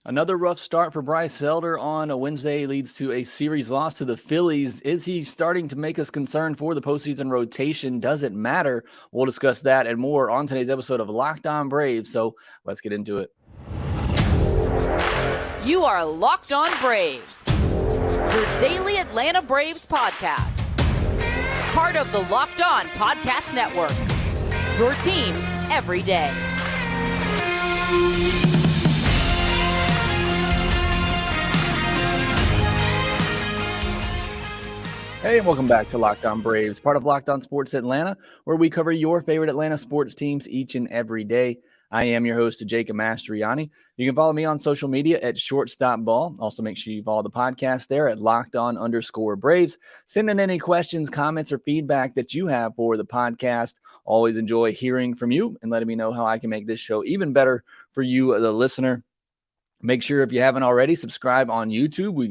Another rough start for Bryce Elder on a Wednesday leads to a series loss to the Phillies. Is he starting to make us concerned for the postseason rotation? Does it matter? We'll discuss that and more on today's episode of Locked On Braves. So let's get into it. You are Locked On Braves, your daily Atlanta Braves podcast. Part of the Locked On Podcast Network, your team every day. Hey, and welcome back to Locked On Braves, part of Locked On Sports Atlanta, where we cover your favorite Atlanta sports teams each and every day. I am your host, Jake Mastriani. You can follow me on social media at shortstopball. Also, make sure you follow the podcast there at LockedOn_Braves. Send in any questions, comments, or feedback that you have for the podcast. Always enjoy hearing from you and letting me know how I can make this show even better for you, the listener. Make sure if you haven't already, subscribe on YouTube. We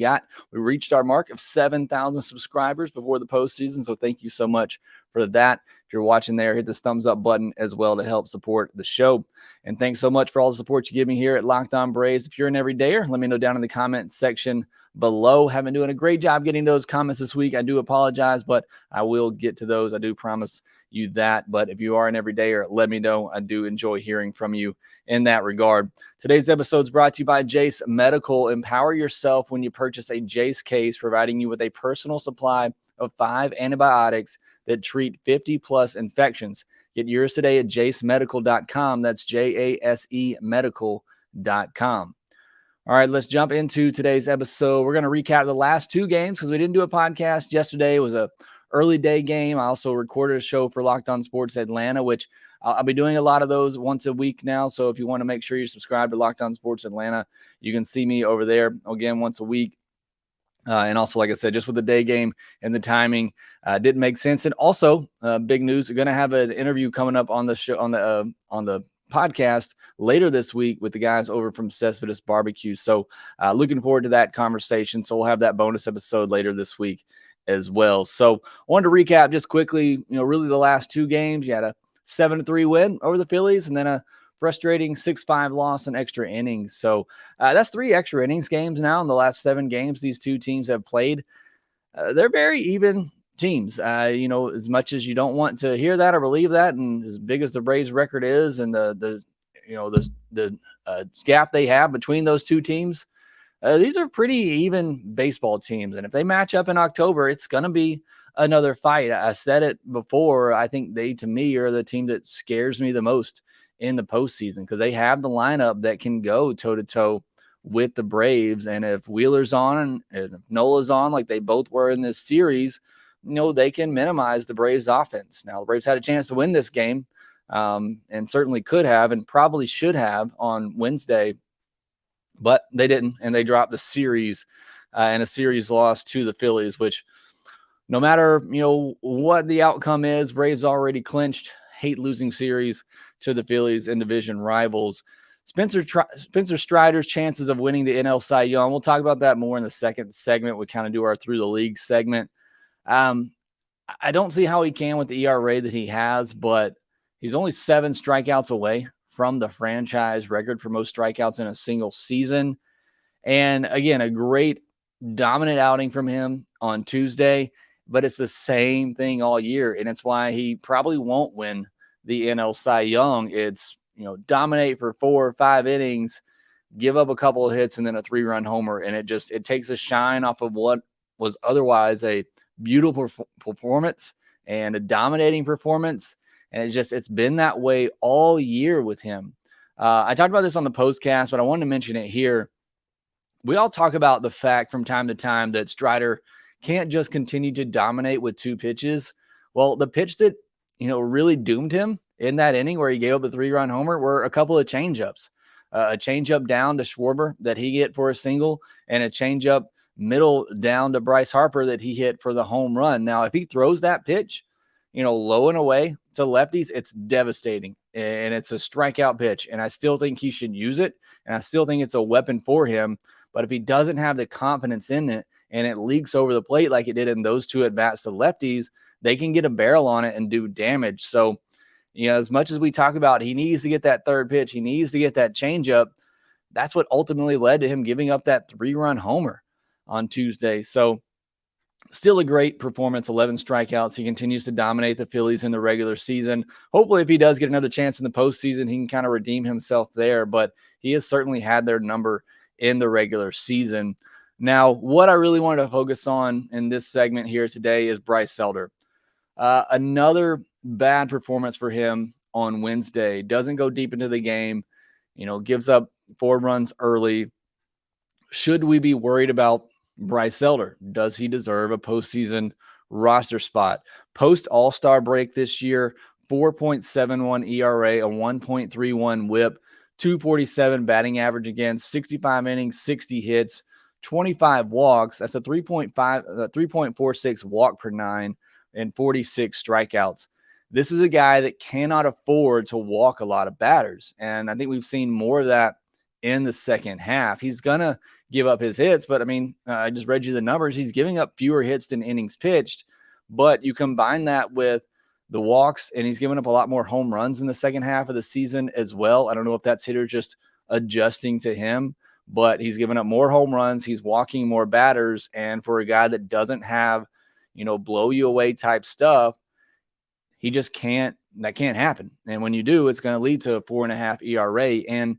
reached our mark of 7,000 subscribers before the postseason, so thank you so much for that. If you're watching there, hit this thumbs up button as well to help support the show. And thanks so much for all the support you give me here at Locked On Braves. If you're an everydayer, let me know down in the comment section below. Have been doing a great job getting those comments this week. I do apologize, but I will get to those. I do promise you that. But if you are an everydayer, let me know. I do enjoy hearing from you in that regard. Today's episode is brought to you by Jase Medical. Empower yourself when you purchase a Jase case, providing you with a personal supply of 5 antibiotics that treat 50-plus infections. Get yours today at jasemedical.com. That's JASE medical.com. All right, let's jump into today's episode. We're going to recap the last 2 games because we didn't do a podcast yesterday. It was a early day game. I also recorded a show for Locked On Sports Atlanta, which I'll be doing a lot of those once a week now. So if you want to make sure you subscribe to Locked On Sports Atlanta, you can see me over there again once a week. And also, like I said, just with the day game and the timing, didn't make sense. And also, big news: we're going to have an interview coming up on the show on the podcast later this week with the guys over from Cespedes Barbecue. So, looking forward to that conversation. So we'll have that bonus episode later this week as well. So, I wanted to recap just quickly. Really the last 2 games. You had a 7-3 win over the Phillies, and then a frustrating 6-5 loss in extra innings. So that's 3 extra innings games now in the last 7 games these 2 teams have played. They're very even teams. As much as you don't want to hear that or believe that, and as big as the Braves record is, and the gap they have between those 2 teams, these are pretty even baseball teams. And if they match up in October, it's going to be another fight. I said it before. I think they, to me, are the team that scares me the most in the postseason because they have the lineup that can go toe-to-toe with the Braves. And if Wheeler's on and if Nola's on, like they both were in this series, they can minimize the Braves' offense. Now, the Braves had a chance to win this game and certainly could have and probably should have on Wednesday, but they didn't, and they dropped the series and a series loss to the Phillies, which no matter, what the outcome is, Braves already clinched. Hate losing series to the Phillies and division rivals. Spencer Strider's chances of winning the NL Cy Young. We'll talk about that more in the second segment. We kind of do our through the league segment. I don't see how he can with the ERA that he has, but he's only 7 strikeouts away from the franchise record for most strikeouts in a single season. And again, a great dominant outing from him on Tuesday, but it's the same thing all year. And it's why he probably won't win the NL Cy Young. It's, dominate for 4 or 5 innings, give up a couple of hits and then a 3-run homer. And it takes a shine off of what was otherwise a beautiful performance and a dominating performance. And it's been that way all year with him. I talked about this on the postcast, but I wanted to mention it here. We all talk about the fact from time to time that Strider can't just continue to dominate with 2 pitches. Well, the pitch that, really doomed him in that inning where he gave up a 3-run homer were a couple of changeups. A changeup down to Schwarber that he hit for a single, and a changeup middle down to Bryce Harper that he hit for the home run. Now, if he throws that pitch, low and away to lefties, it's devastating. And it's a strikeout pitch. And I still think he should use it. And I still think it's a weapon for him. But if he doesn't have the confidence in it and it leaks over the plate like it did in those 2 at-bats to lefties, they can get a barrel on it and do damage. So, as much as we talk about he needs to get that 3rd pitch, he needs to get that changeup, that's what ultimately led to him giving up that 3-run homer on Tuesday. So still a great performance, 11 strikeouts. He continues to dominate the Phillies in the regular season. Hopefully, if he does get another chance in the postseason, he can kind of redeem himself there. But he has certainly had their number in the regular season. Now, what I really wanted to focus on in this segment here today is Bryce Elder. Another bad performance for him on Wednesday. Doesn't go deep into the game, gives up 4 runs early. Should we be worried about Bryce Elder? Does he deserve a postseason roster spot? Post All-Star break this year, 4.71 ERA, a 1.31 whip, 247 batting average against, 65 innings, 60 hits, 25 walks. That's a 3.46 walk per 9 and 46 strikeouts. This is a guy that cannot afford to walk a lot of batters. And I think we've seen more of that in the second half. He's going to give up his hits, but I just read you the numbers. He's giving up fewer hits than innings pitched, but you combine that with the walks, and he's given up a lot more home runs in the second half of the season as well. I don't know if that's hitters just adjusting to him, but he's given up more home runs. He's walking more batters. And for a guy that doesn't have, blow you away type stuff, that can't happen. And when you do, it's going to lead to a 4.5 ERA. And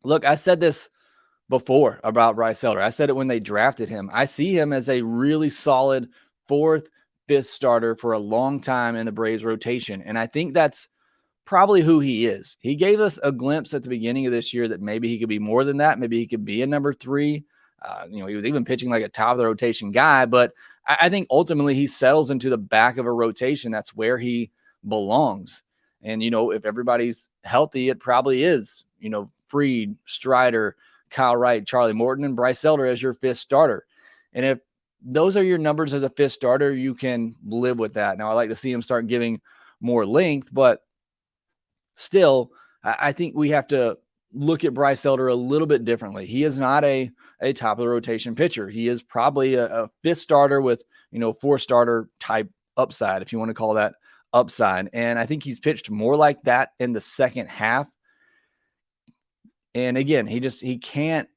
look, I said this before about Bryce Elder. I said it when they drafted him. I see him as a really solid 4th, 5th starter for a long time in the Braves rotation. And I think that's probably who he is. He gave us a glimpse at the beginning of this year that maybe he could be more than that. Maybe he could be a number 3. He was even pitching like a top of the rotation guy, but I think ultimately he settles into the back of a rotation. That's where he belongs. And, if everybody's healthy, it probably is, Fried, Strider, Kyle Wright, Charlie Morton, and Bryce Elder as your 5th starter. And if those are your numbers as a 5th starter, you can live with that. Now, I like to see him start giving more length, but still, I think we have to look at Bryce Elder a little bit differently. He is not a top of the rotation pitcher. He is probably a 5th starter with, 4 starter type upside, if you want to call that upside. And I think he's pitched more like that in the second half. And again, he can't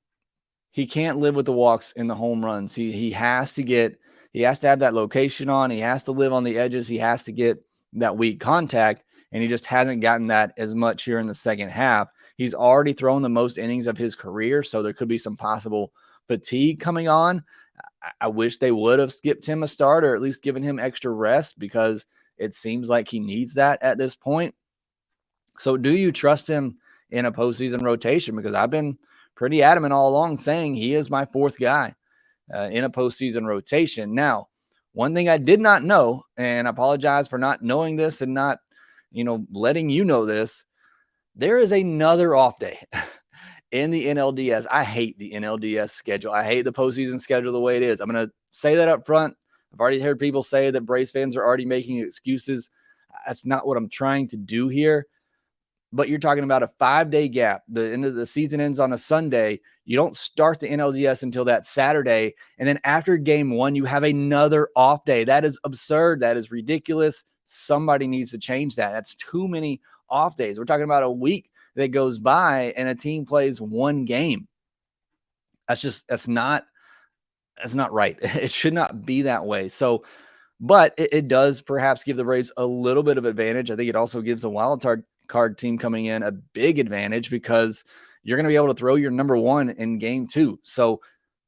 live with the walks and the home runs. He has to have that location on. He has to live on the edges. He has to get that weak contact. And he just hasn't gotten that as much here in the second half. He's already thrown the most innings of his career, so there could be some possible fatigue coming on. I wish they would have skipped him a start or at least given him extra rest, because it seems like he needs that at this point. So do you trust him in a postseason rotation? Because I've been pretty adamant all along saying he is my 4th guy in a postseason rotation. Now, one thing I did not know, and I apologize for not knowing this and not, letting you know this, there is another off day in the NLDS. I hate the NLDS schedule. I hate the postseason schedule the way it is. I'm going to say that up front. I've already heard people say that Braves fans are already making excuses. That's not what I'm trying to do here. But you're talking about a 5-day gap. The end of the season ends on a Sunday. You don't start the NLDS until that Saturday. And then after game 1, you have another off day. That is absurd. That is ridiculous. Somebody needs to change that. That's too many off days. We're talking about a week that goes by and a team plays 1 game. That's not right. It should not be that way. So, but it does perhaps give the Braves a little bit of advantage. I think it also gives the wild card team coming in a big advantage, because you're going to be able to throw your number 1 in game 2. So,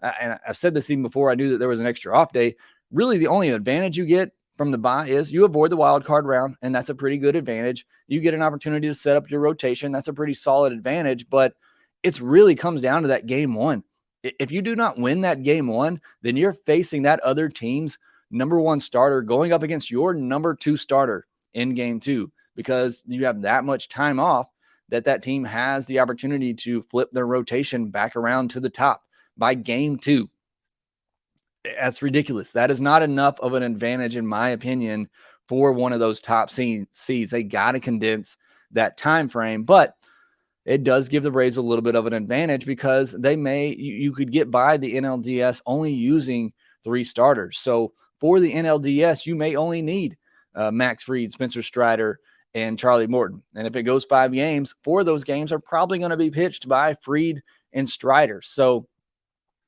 and I've said this even before I knew that there was an extra off day. Really, the only advantage you get from the bye is you avoid the wild card round, and that's a pretty good advantage. You get an opportunity to set up your rotation. That's a pretty solid advantage, but it really comes down to that game 1. If you do not win that game 1, then you're facing that other team's number 1 starter going up against your number 2 starter in game 2, because you have that much time off that team has the opportunity to flip their rotation back around to the top by game 2. That's ridiculous. That is not enough of an advantage, in my opinion, for one of those top seeds. They got to condense that time frame, but it does give the Braves a little bit of an advantage, because you could get by the NLDS only using 3 starters. So for the NLDS, you may only need Max Fried, Spencer Strider, and Charlie Morton. And if it goes 5 games, 4 of those games are probably going to be pitched by Fried and Strider. So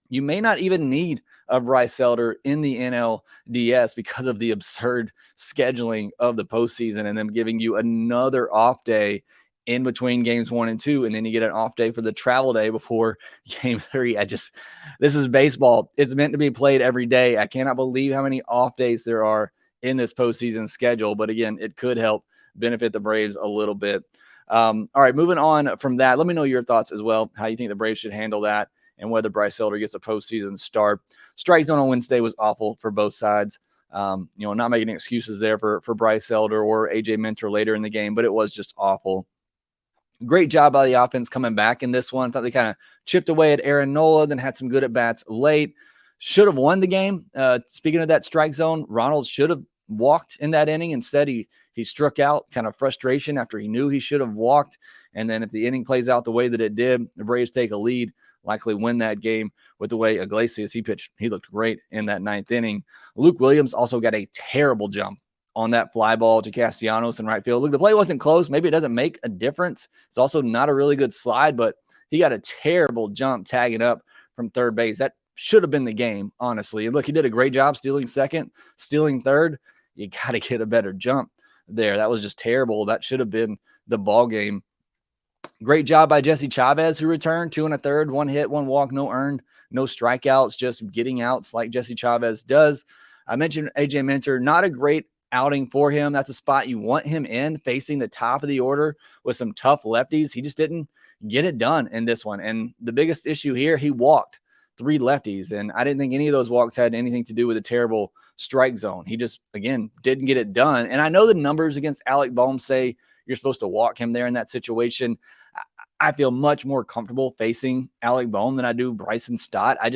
you may not even need a Bryce Elder in the NLDS because of the absurd scheduling of the postseason and them giving you another off day in between games 1 and 2. And then you get an off day for the travel day before game 3. This is baseball. It's meant to be played every day. I cannot believe how many off days there are in this postseason schedule. But again, it could help benefit the Braves a little bit. All right, moving on from that, let me know your thoughts as well, how you think the Braves should handle that and whether Bryce Elder gets a postseason start. Strike zone on Wednesday was awful for both sides. Not making excuses there for Bryce Elder or AJ Minter later in the game, but it was just awful. Great job by the offense coming back in this one. Thought they kind of chipped away at Aaron Nola, then had some good at-bats late. Should have won the game. Speaking of that strike zone, Ronald should have walked in that inning. Instead, he struck out, kind of frustration after he knew he should have walked. And then if the inning plays out the way that it did, the Braves take a lead, likely win that game with the way Iglesias, he pitched. He looked great in that 9th inning. Luke Williams also got a terrible jump on that fly ball to Castellanos in right field. Look, the play wasn't close. Maybe it doesn't make a difference. It's also not a really good slide, but he got a terrible jump tagging up from third base. That should have been the game, honestly. And look, he did a great job stealing second, stealing third. You got to get a better jump there. That was just terrible. That should have been the ball game. Great job by Jesse Chavez, who returned 2 1/3, 1 hit, 1 walk, no earned, no strikeouts, just getting outs like Jesse Chavez does. I mentioned AJ Minter, not a great outing for him. That's a spot you want him in, facing the top of the order with some tough lefties. He just didn't get it done in this one. And the biggest issue here, he walked 3 lefties. And I didn't think any of those walks had anything to do with a terrible strike zone. He just, again, didn't get it done. And I know the numbers against Alec Bohm say you're supposed to walk him there in that situation. I feel much more comfortable facing Alec Bohm than I do Bryson Stott. I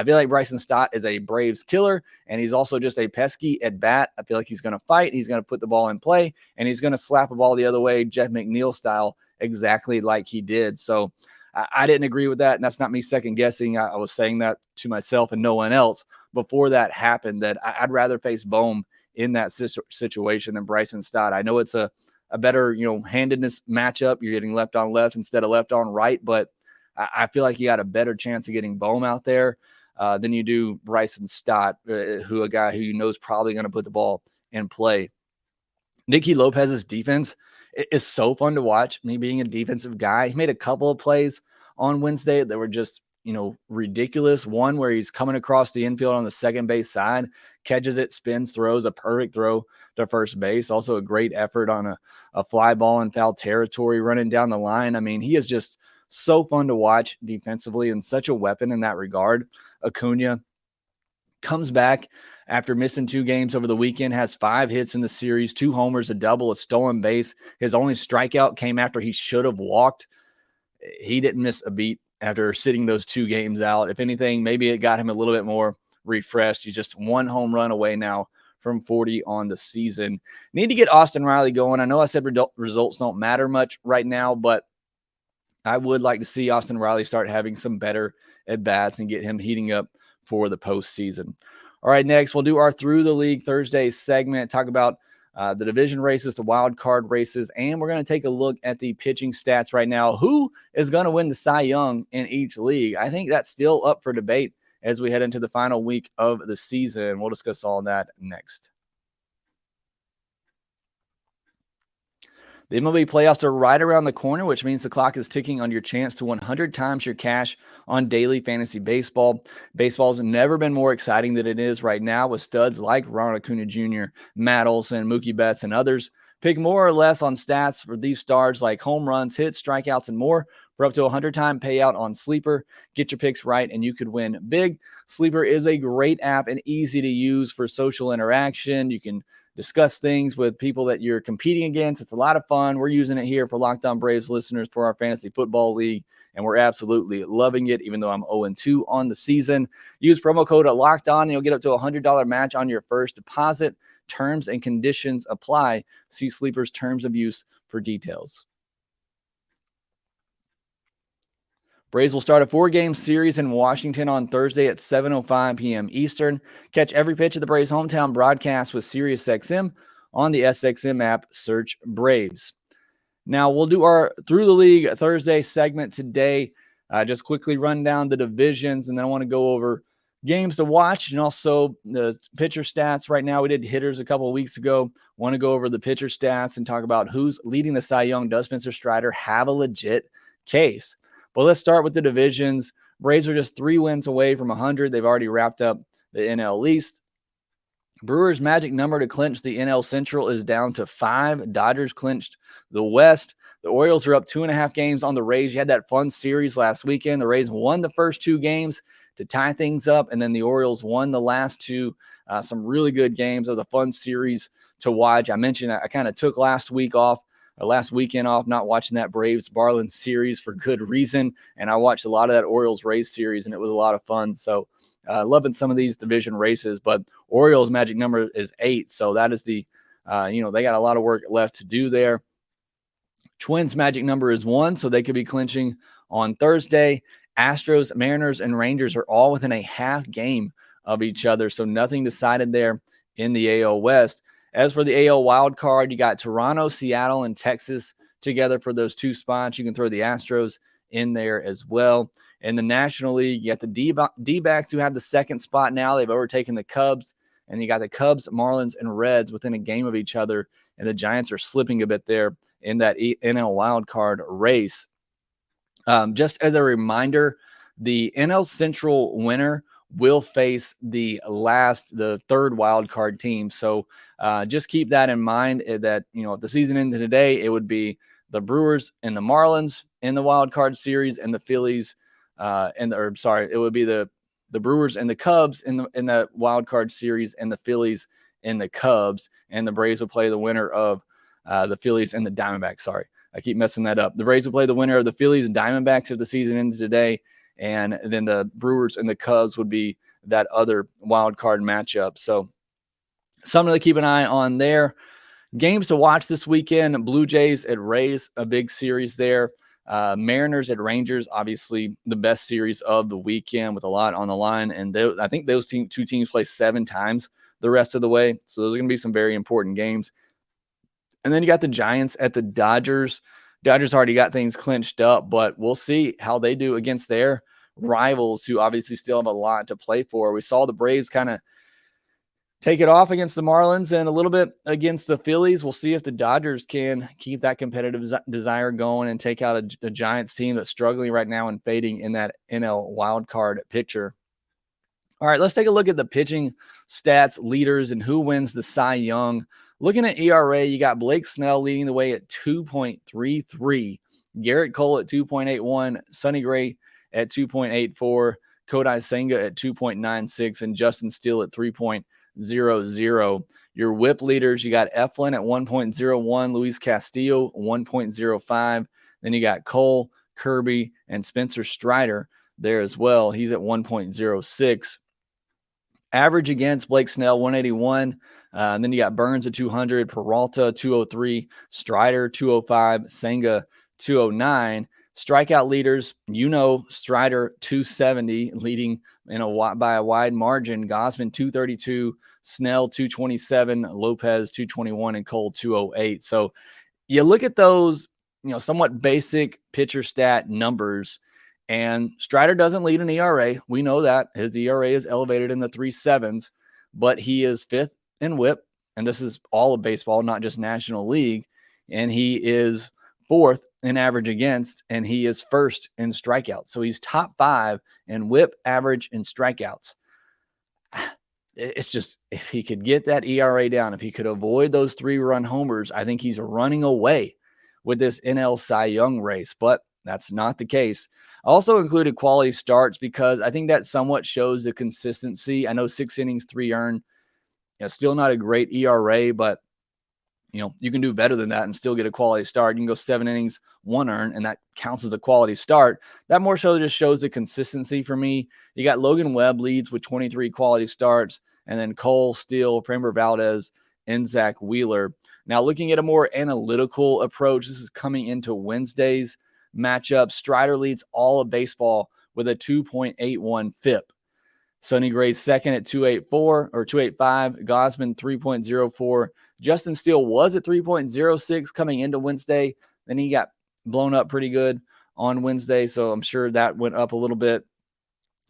feel like Bryson Stott is a Braves killer, and he's also just a pesky at bat. I feel like he's going to fight. He's going to put the ball in play, and he's going to slap a ball the other way, Jeff McNeil style, exactly like he did. So I didn't agree with that, and that's not me second guessing. I was saying that to myself and no one else before that happened, that I'd rather face Bohm in that situation than Bryson Stott. I know it's a better, handedness matchup. You're getting left on left instead of left on right, but I feel like you got a better chance of getting Bohm out there than you do Bryson Stott, a guy who you know is probably going to put the ball in play. Nicky Lopez's defense is so fun to watch. Me being a defensive guy, he made a couple of plays on Wednesday that were just, ridiculous. One where he's coming across the infield on the second base side, catches it, spins, throws a perfect throw to first base. Also a great effort on a fly ball in foul territory running down the line. I mean, he is just so fun to watch defensively and such a weapon in that regard. Acuna comes back after missing 2 games over the weekend, has 5 hits in the series, 2 homers, a double, a stolen base. His only strikeout came after he should have walked. He didn't miss a beat after sitting those 2 games out. If anything, maybe it got him a little bit more refreshed. He's just 1 home run away now from 40 on the season. Need to get Austin Riley going. I know I said results don't matter much right now, but I would like to see Austin Riley start having some better at-bats and get him heating up for the postseason. All right, next we'll do our Through the League Thursday segment, talk about the division races, the wild card races, and we're going to take a look at the pitching stats right now. Who is going to win the Cy Young in each league? I think that's still up for debate as we head into the final week of the season. We'll discuss all that next. The MLB playoffs are right around the corner, which means the clock is ticking on your chance to 100 times your cash on daily fantasy baseball. Baseball's never been more exciting than it is right now with studs like Ronald Acuna Jr., Matt Olson, Mookie Betts, and others. Pick more or less on stats for these stars like home runs, hits, strikeouts, and more for up to 100-time payout on Sleeper. Get your picks right, and you could win big. Sleeper is a great app and easy to use for social interaction. You can discuss things with people that you're competing against. It's a lot of fun. We're using it here for Locked On Braves listeners for our fantasy football league, and we're absolutely loving it, even though I'm 0-2 on the season. Use promo code LOCKEDON, and you'll get up to a $100 match on your first deposit. Terms and conditions apply. See Sleeper's terms of use for details. Braves will start a 4-game series in Washington on Thursday at 7:05 p.m. Eastern. Catch every pitch of the Braves' hometown broadcast with SiriusXM on the SXM app. Search Braves. Now we'll do our Through the League Thursday segment today. Just quickly run down the divisions, and then I want to go over games to watch and also the pitcher stats. Right now, we did hitters a couple of weeks ago. Want to go over the pitcher stats and talk about who's leading the Cy Young. Does Spencer Strider have a legit case? But let's start with the divisions. Braves are just 3 wins away from 100. They've already wrapped up the NL East. Brewers' magic number to clinch the NL Central is down to 5. Dodgers clinched the West. The Orioles are up 2.5 games on the Rays. You had that fun series last weekend. The Rays won the first 2 games to tie things up, and then the Orioles won the last 2. Some really good games. It was a fun series to watch. I mentioned I kind of took last weekend off, not watching that Braves-Marlins series for good reason, and I watched a lot of that Orioles-Rays series, and it was a lot of fun. So loving some of these division races, but Orioles' magic number is 8, so that is the, they got a lot of work left to do there. Twins' magic number is 1, so they could be clinching on Thursday. Astros, Mariners, and Rangers are all within a half game of each other, so nothing decided there in the AL West. As for the AL wild card, you got Toronto, Seattle, and Texas together for those 2 spots. You can throw the Astros in there as well. In the National League, you got the D-backs who have the 2nd spot now. They've overtaken the Cubs, and you got the Cubs, Marlins, and Reds within a game of each other, and the Giants are slipping a bit there in that NL wild card race. Just as a reminder, the NL Central winner will face the 3rd wild card team. So just keep that in mind that, if the season ended today, it would be the Brewers and the Marlins in the wild card series, and the Phillies it would be the Brewers and the Cubs in the wild card series, and the Phillies and the Cubs, and the Braves will play the winner of the Phillies and the Diamondbacks. Sorry, I keep messing that up. The Braves will play the winner of the Phillies and Diamondbacks if the season ends today, and then the Brewers and the Cubs would be that other wild card matchup. So something to keep an eye on there. Games to watch this weekend: Blue Jays at Rays, a big series there. Mariners at Rangers, obviously the best series of the weekend with a lot on the line. And I think those 2 teams play 7 times the rest of the way. So those are going to be some very important games. And then you got the Giants at the Dodgers. Dodgers already got things clinched up, but we'll see how they do against their rivals, who obviously still have a lot to play for. We saw the Braves kind of take it off against the Marlins and a little bit against the Phillies. We'll see if the Dodgers can keep that competitive desire going and take out a Giants team that's struggling right now and fading in that NL wild card picture. All right, let's take a look at the pitching stats, leaders, and who wins the Cy Young. Looking at ERA, you got Blake Snell leading the way at 2.33, Garrett Cole at 2.81, Sonny Gray at 2.84, Kodai Senga at 2.96, and Justin Steele at 3.00. Your whip leaders, you got Eflin at 1.01, Luis Castillo 1.05. Then you got Cole, Kirby, and Spencer Strider there as well. He's at 1.06. Average against Blake Snell 181. And then you got Burns at 200, Peralta 203, Strider 205, Senga 209. Strikeout leaders, Strider 270, leading by a wide margin. Gausman 232, Snell 227, Lopez 221, and Cole 208. So you look at those, somewhat basic pitcher stat numbers, and Strider doesn't lead an ERA. We know that his ERA is elevated in the 3.7s, but he is 5th in WHIP, and this is all of baseball, not just National League. And he is 4th in average against, and he is 1st in strikeouts. So he's top 5 in WHIP, average, and strikeouts. It's just, if he could get that ERA down, if he could avoid those 3-run homers, I think he's running away with this NL Cy Young race, but that's not the case. I also included quality starts because I think that somewhat shows the consistency. I know 6 innings, 3 earned, still not a great ERA, but you can do better than that and still get a quality start. You can go 7 innings, 1 earned, and that counts as a quality start. That more so just shows the consistency for me. You got Logan Webb leads with 23 quality starts, and then Cole, Steele, Framber Valdez, and Zach Wheeler. Now, looking at a more analytical approach, this is coming into Wednesday's matchup. Strider leads all of baseball with a 2.81 FIP. Sonny Gray's second at 2.84 or 2.85. Gausman 3.04. Justin Steele was at 3.06 coming into Wednesday. Then he got blown up pretty good on Wednesday, so I'm sure that went up a little bit.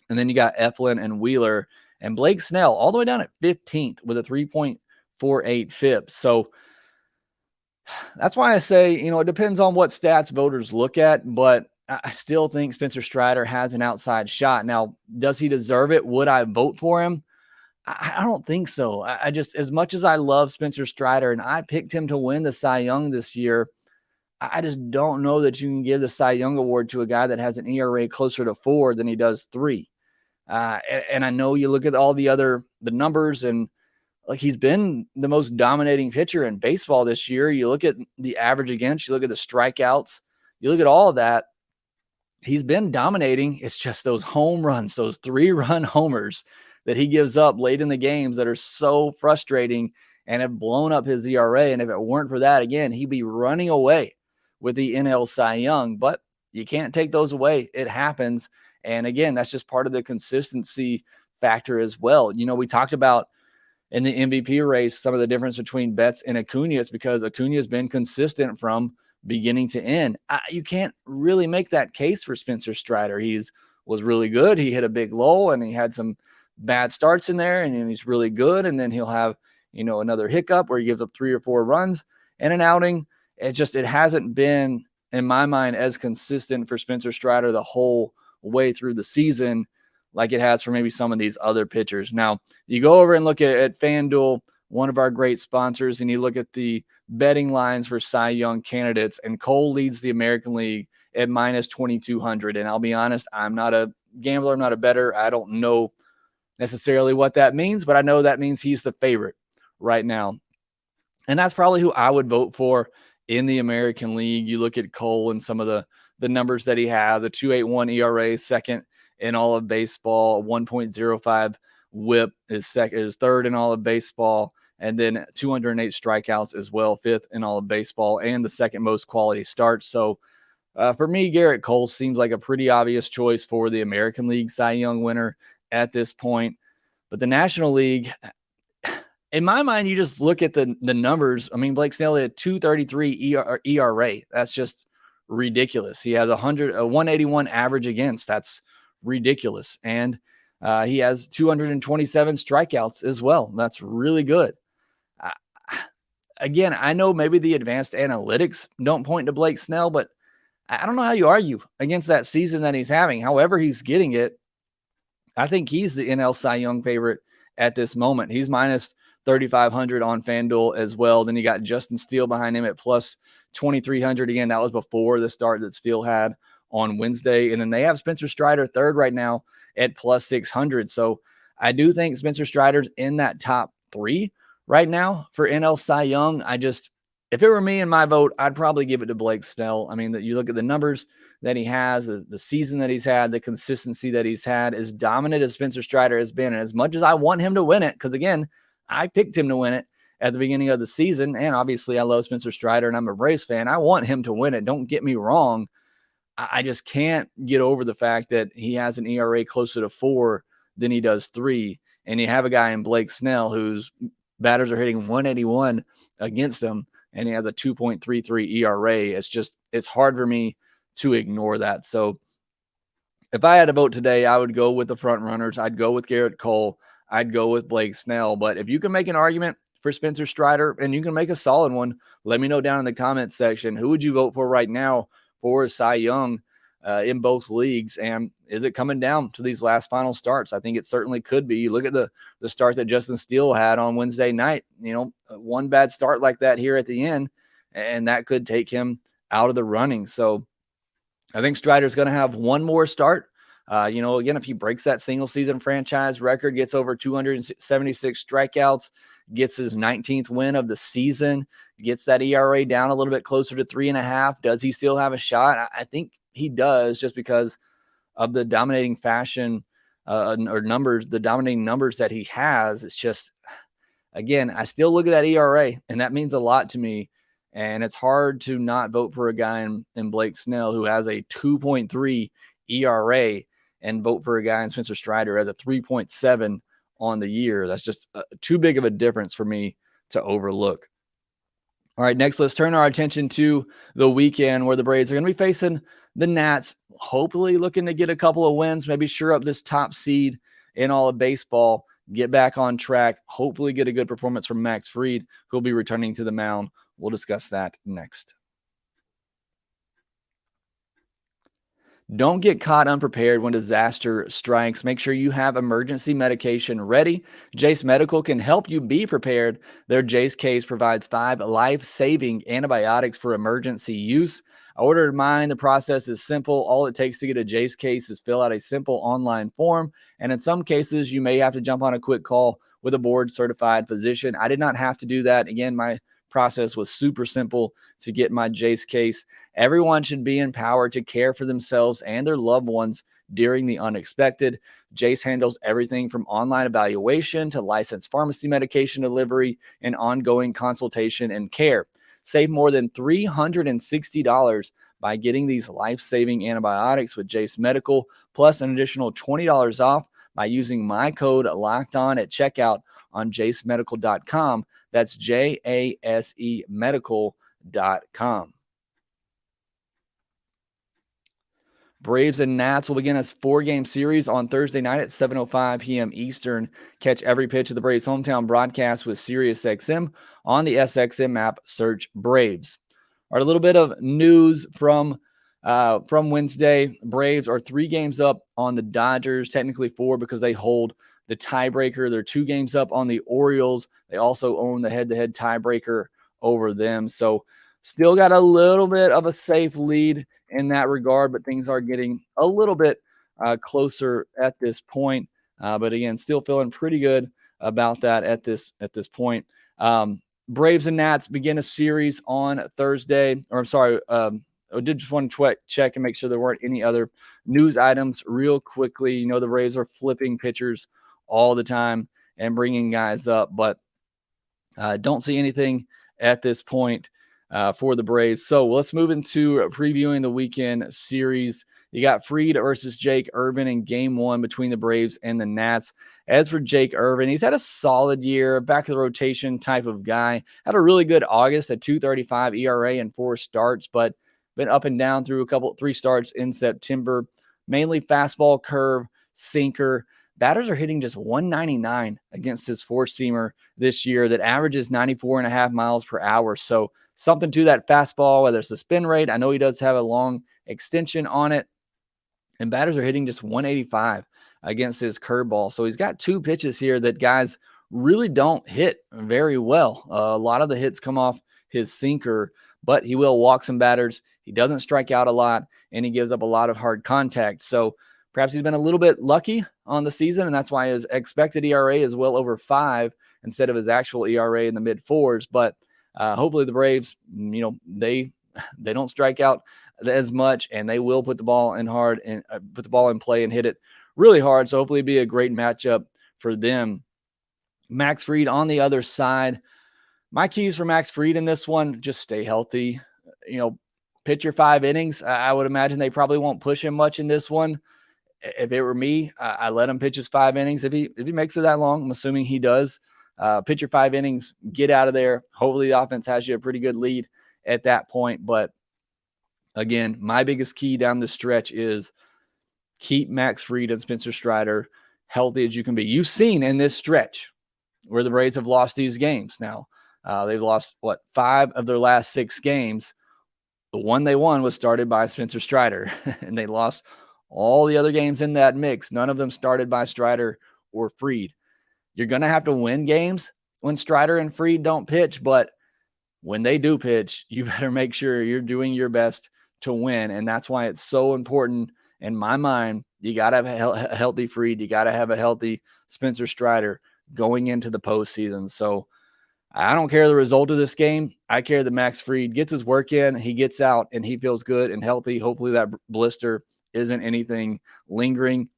And then you got Eflin and Wheeler and Blake Snell all the way down at 15th with a 3.48 FIP. So that's why I say, it depends on what stats voters look at, but I still think Spencer Strider has an outside shot. Now, does he deserve it? Would I vote for him? I don't think so. I just, as much as I love Spencer Strider and I picked him to win the Cy Young this year, I just don't know that you can give the Cy Young award to a guy that has an ERA closer to 4 than he does 3. And I know you look at all the numbers, and like, he's been the most dominating pitcher in baseball this year. You look at the average against, you look at the strikeouts, you look at all of that. He's been dominating. It's just those home runs, those 3-run homers that he gives up late in the games that are so frustrating and have blown up his ERA. And if it weren't for that, again, he'd be running away with the NL Cy Young. But you can't take those away. It happens. And again, that's just part of the consistency factor as well. We talked about in the MVP race some of the difference between Betts and Acuna. It's because Acuna has been consistent from beginning to end. You can't really make that case for Spencer Strider. Was really good. He hit a big lull and he had some bad starts in there, and he's really good. And then he'll have, another hiccup where he gives up 3 or 4 runs in an outing. It hasn't been, in my mind, as consistent for Spencer Strider the whole way through the season like it has for maybe some of these other pitchers. Now, you go over and look at FanDuel, one of our great sponsors, and you look at the betting lines for Cy Young candidates, and Cole leads the American League at minus 2,200. And I'll be honest, I'm not a gambler. I'm not a bettor. I don't know necessarily what that means, but I know that means he's the favorite right now. And that's probably who I would vote for in the American League. You look at Cole and some of the numbers that he has, a 2.81 ERA, second in all of baseball, 1.05 whip is third in all of baseball, and then 208 strikeouts as well, 5th in all of baseball, and the second most quality starts. So for me, Garrett Cole seems like a pretty obvious choice for the American League Cy Young winner at this point. But the National League, in my mind, you just look at the numbers. I mean, Blake Snell had 2.33 ERA. That's just ridiculous. He has a 181 average against. That's ridiculous. And he has 227 strikeouts as well. That's really good. Again, I know maybe the advanced analytics don't point to Blake Snell, but I don't know how you argue against that season that he's having. However he's getting it, I think he's the NL Cy Young favorite at this moment. He's minus 3,500 on FanDuel as well. Then you got Justin Steele behind him at plus 2,300. Again, that was before the start that Steele had on Wednesday. And then they have Spencer Strider third right now at plus 600. So I do think Spencer Strider's in that top 3 right now for NL Cy Young. If it were me and my vote, I'd probably give it to Blake Snell. I mean, you look at the numbers that he has, the season that he's had, the consistency that he's had, as dominant as Spencer Strider has been. And as much as I want him to win it, because again, I picked him to win it at the beginning of the season, and obviously I love Spencer Strider and I'm a Braves fan. I want him to win it. Don't get me wrong. I just can't get over the fact that he has an ERA closer to 4 than he does 3. And you have a guy in Blake Snell whose batters are hitting 181 against him, and he has a 2.33 ERA. It's hard for me to ignore that. So if I had to vote today, I would go with the front runners. I'd go with Garrett Cole. I'd go with Blake Snell. But if you can make an argument for Spencer Strider, and you can make a solid one, let me know down in the comments section. Who would you vote for right now for Cy Young in both leagues? And is it coming down to these last final starts? I think it certainly could be. You look at the start that Justin Steele had on Wednesday night, one bad start like that here at the end, and that could take him out of the running. So I think Strider's going to have one more start. Again, if he breaks that single season franchise record, gets over 276 strikeouts, gets his 19th win of the season, gets that ERA down a little bit closer to 3.5, does he still have a shot? I think he does, just because of the dominating fashion the dominating numbers that he has. It's just, again, I still look at that ERA, and that means a lot to me. And it's hard to not vote for a guy in Blake Snell who has a 2.3 ERA and vote for a guy in Spencer Strider who has a 3.7 on the year. That's just too big of a difference for me to overlook. All right, next, let's turn our attention to the weekend where the Braves are going to be facing the Nats, hopefully looking to get a couple of wins, maybe sure up this top seed in all of baseball, get back on track, hopefully get a good performance from Max Fried, who'll be returning to the mound. We'll discuss that next. Don't get caught unprepared when disaster strikes. Make sure you have emergency medication ready. Jase Medical can help you be prepared. Their Jase case provides 5 life-saving antibiotics for emergency use. I ordered mine. The process is simple. All it takes to get a Jase case is fill out a simple online form. And in some cases, you may have to jump on a quick call with a board-certified physician. I did not have to do that. Again, my process was super simple to get my Jase case. Everyone should be empowered to care for themselves and their loved ones during the unexpected. Jase handles everything from online evaluation to licensed pharmacy medication delivery and ongoing consultation and care. Save more than $360 by getting these life-saving antibiotics with Jase Medical, plus an additional $20 off by using my code LOCKEDON at checkout on jasemedical.com. That's JASE medical.com. Braves and Nats will begin a 4-game series on Thursday night at 7:05 p.m. Eastern. Catch every pitch of the Braves' hometown broadcast with SiriusXM on the SXM app. Search Braves. All right, a little bit of news from Wednesday. Braves are 3 games up on the Dodgers, technically 4 because they hold the tiebreaker. They're 2 games up on the Orioles. They also own the head-to-head tiebreaker over them. So still got a little bit of a safe lead in that regard, but things are getting a little bit closer at this point. But again, still feeling pretty good about that at this point. Braves and Nats begin a series on Thursday. Or I'm sorry, I did just want to check and make sure there weren't any other news items real quickly. You know, the Braves are flipping pitchers all the time and bringing guys up, but don't see anything at this point for the Braves. So let's move into previewing the weekend series. You got Fried versus Jake Irvin in game 1 between the Braves and the Nats. As for Jake Irvin, he's had a solid year, back of the rotation type of guy. Had a really good August at 2.35 ERA and 4 starts, but been up and down through 3 starts in September. Mainly fastball, curve, sinker. Batters are hitting just 199 against his 4-seamer this year that averages 94.5 miles per hour. So something to that fastball, whether it's the spin rate. I know he does have a long extension on it. And batters are hitting just 185 against his curveball. So he's got 2 pitches here that guys really don't hit very well. A lot of the hits come off his sinker, but he will walk some batters. He doesn't strike out a lot, and he gives up a lot of hard contact. So perhaps he's been a little bit lucky on the season, and that's why his expected ERA is well over 5 instead of his actual ERA in the mid-4s. But hopefully the Braves, they don't strike out as much, and they will put the ball in hard and put the ball in play and hit it really hard. So hopefully it'll be a great matchup for them. Max Fried on the other side. My keys for Max Fried in this one, just stay healthy. Pitch your 5 innings. I would imagine they probably won't push him much in this one. If it were me, I let him pitch his 5 innings. If he makes it that long, I'm assuming he does. Pitch your 5 innings, get out of there. Hopefully the offense has you a pretty good lead at that point. But again, my biggest key down the stretch is keep Max Fried and Spencer Strider healthy as you can be. You've seen in this stretch where the Braves have lost these games. Now, they've lost, 5 of their last 6 games. The one they won was started by Spencer Strider, and they lost all the other games in that mix. None of them started by Strider or Fried. You're going to have to win games when Strider and Fried don't pitch, but when they do pitch, you better make sure you're doing your best to win, and that's why it's so important in my mind. You got to have a healthy Fried. You got to have a healthy Spencer Strider going into the postseason. So I don't care the result of this game. I care that Max Fried gets his work in, he gets out, and he feels good and healthy. Hopefully that blister isn't anything lingering.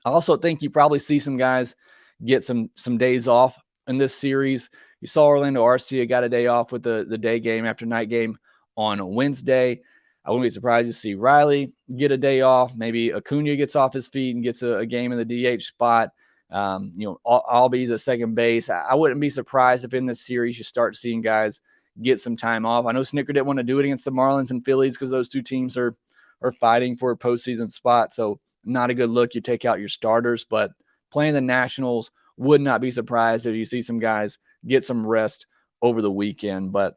I also think you probably see some guys get some days off in this series. You saw Orlando Arcia got a day off with the day game after night game on Wednesday. I wouldn't be surprised to see Riley get a day off. Maybe Acuna gets off his feet and gets a game in the DH spot. Albies at second base. I wouldn't be surprised if in this series you start seeing guys get some time off. I know Snicker didn't want to do it against the Marlins and Phillies because those two teams are fighting for a postseason spot. So not a good look. You take out your starters, but playing the Nationals, would not be surprised if you see some guys get some rest over the weekend. But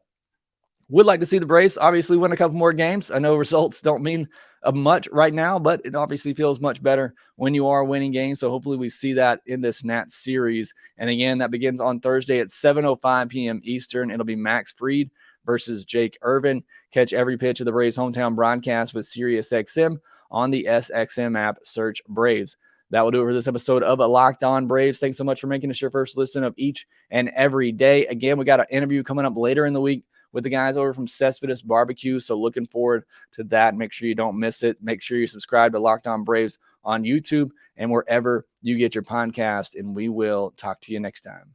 would like to see the Braves obviously win a couple more games. I know results don't mean much right now, but it obviously feels much better when you are winning games. So hopefully we see that in this Nats series. And again, that begins on Thursday at 7:05 p.m. Eastern. It'll be Max Fried versus Jake Irvin. Catch every pitch of the Braves hometown broadcast with SiriusXM on the SXM app. Search Braves. That will do it for this episode of Locked On Braves. Thanks so much for making us your first listen of each and every day. Again, we got an interview coming up later in the week with the guys over from Cespedes Barbecue. So looking forward to that. Make sure you don't miss it. Make sure you subscribe to Locked On Braves on YouTube and wherever you get your podcast. And we will talk to you next time.